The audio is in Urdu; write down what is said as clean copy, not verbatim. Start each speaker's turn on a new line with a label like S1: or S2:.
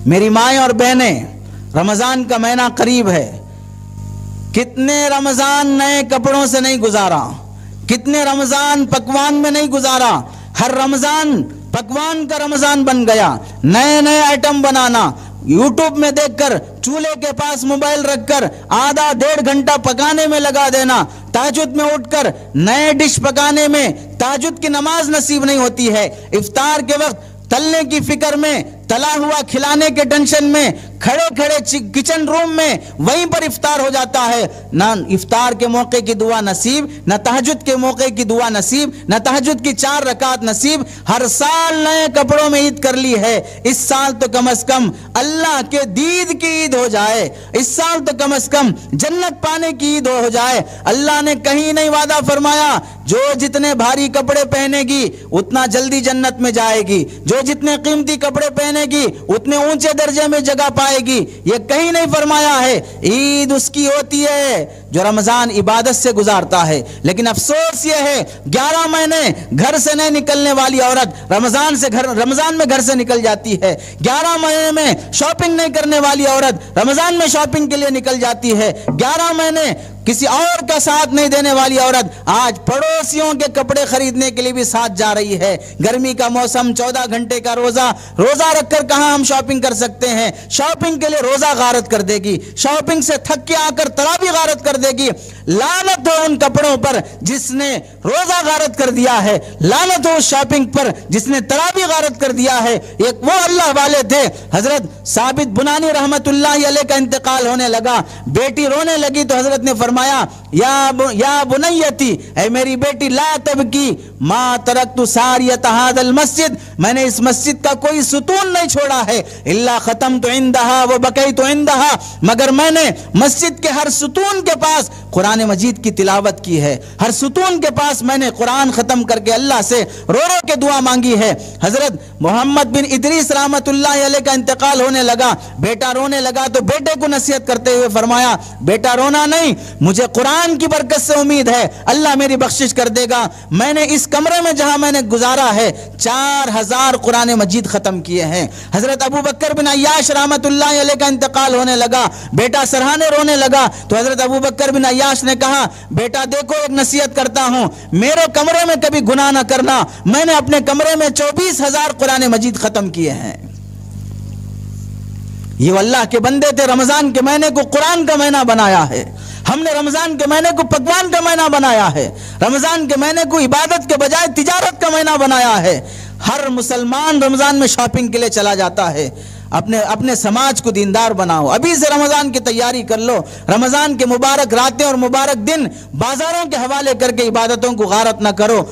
S1: میری مائیں اور بہنیں، رمضان کا مہینہ قریب ہے. کتنے رمضان نئے کپڑوں سے نہیں گزارا، کتنے رمضان پکوان میں نہیں گزارا. ہر رمضان پکوان کا رمضان بن گیا. نئے نئے آئٹم بنانا، یوٹیوب میں دیکھ کر چولہے کے پاس موبائل رکھ کر آدھا 1.5 گھنٹہ پکانے میں لگا دینا. تہجد میں اٹھ کر نئے ڈش پکانے میں تہجد کی نماز نصیب نہیں ہوتی ہے. افطار کے وقت تلنے کی فکر میں، تلا ہوا کھلانے کے ٹینشن میں، کھڑے کھڑے کچن روم میں وہیں پر افطار ہو جاتا ہے. نہ افطار کے موقع کی دعا نصیب، نہ تہجد کے موقع کی دعا نصیب، نہ تہجد کی 4 رکعت نصیب. ہر سال نئے کپڑوں میں عید کر لی ہے. اس سال تو کم از کم اللہ کے دید کی عید ہو جائے، اس سال تو کم از کم جنت پانے کی عید ہو جائے. اللہ نے کہیں نہیں وعدہ فرمایا جو جتنے بھاری کپڑے پہنے گی اتنا جلدی جنت میں جائے گی، جو جتنے قیمتی کپڑے پہنے گی اتنے اونچے درجے میں جگہ پائے گی. یہ کہیں نہیں فرمایا ہے. عید اس کی ہوتی ہے جو رمضان عبادت سے گزارتا ہے. لیکن افسوس یہ ہے 11 مہینے گھر سے نہیں نکلنے والی عورت رمضان میں گھر سے نکل جاتی ہے. 11 مہینے میں شاپنگ نہیں کرنے والی عورت رمضان میں شاپنگ کے لیے نکل جاتی ہے. 11 مہینے کسی اور کا ساتھ نہیں دینے والی عورت آج پڑوسیوں کے کپڑے خریدنے کے لیے بھی ساتھ جا رہی ہے. گرمی کا موسم، 14 گھنٹے کا روزہ رکھ کر کہاں ہم شاپنگ کر سکتے ہیں؟ شاپنگ کے لیے روزہ غارت کر دے گی، شاپنگ سے تھک کے آ کر تراویح غارت کر دے گی. لعنت ہو ان کپڑوں پر جس نے روزہ غارت کر دیا ہے، لعنت ہو اس شاپنگ پر جس نے تراویح غارت کر دیا ہے. ایک وہ اللہ والے تھے حضرت ثابت بنانی رحمت اللہ علیہ کا انتقال ہونے لگا. بیٹی رونے لگی تو حضرت نے فرمایا یا بنیتی، اے میری بیٹی لا تبکی ما ترکت ساریت ھذا المسجد، میں نے اس مسجد کا کوئی ستون نہیں چھوڑا ہے الا ختمت عندها وبکیت عندها، مگر میں نے مسجد کے ہر ستون کے پاس قرآن مجید کی تلاوت کی ہے. ہر ستون کے پاس میں نے قرآن ختم کر کے اللہ سے رو رو کے دعا مانگی ہے. حضرت محمد بن ادریس رحمت اللہ علیہ کا انتقال ہونے لگا. بیٹا رونے لگا تو بیٹے کو نصیحت کرتے ہوئے فرمایا بیٹا رونا نہیں، مجھے قرآن کی برکت سے امید ہے اللہ میری بخشش کر دے گا. میں نے اس کمرے میں جہاں میں نے گزارا ہے 4000 قرآن مجید ختم کیے ہیں. حضرت ابو بکر بن عیاش رحمت اللہ علیہ کا انتقال ہونے لگا. بیٹا سرہانے رونے لگا تو حضرت ابو بکر بن عیاش نے کہا بیٹا دیکھو ایک نصیحت کرتا ہوں، میرے کمرے میں کبھی گناہ نہ کرنا. میں نے اپنے کمرے میں 24000 قرآن مجید ختم کیے ہیں. یہ اللہ کے بندے تھے. رمضان کے مہینے کو قرآن کا مہینہ بنایا ہے. ہم نے رمضان کے مہینے کو پکوان کا مہینہ بنایا ہے. رمضان کے مہینے کو عبادت کے بجائے تجارت کا مہینہ بنایا ہے. ہر مسلمان رمضان میں شاپنگ کے لیے چلا جاتا ہے. اپنے سماج کو دیندار بناؤ. ابھی سے رمضان کی تیاری کر لو. رمضان کے مبارک راتیں اور مبارک دن بازاروں کے حوالے کر کے عبادتوں کو غارت نہ کرو.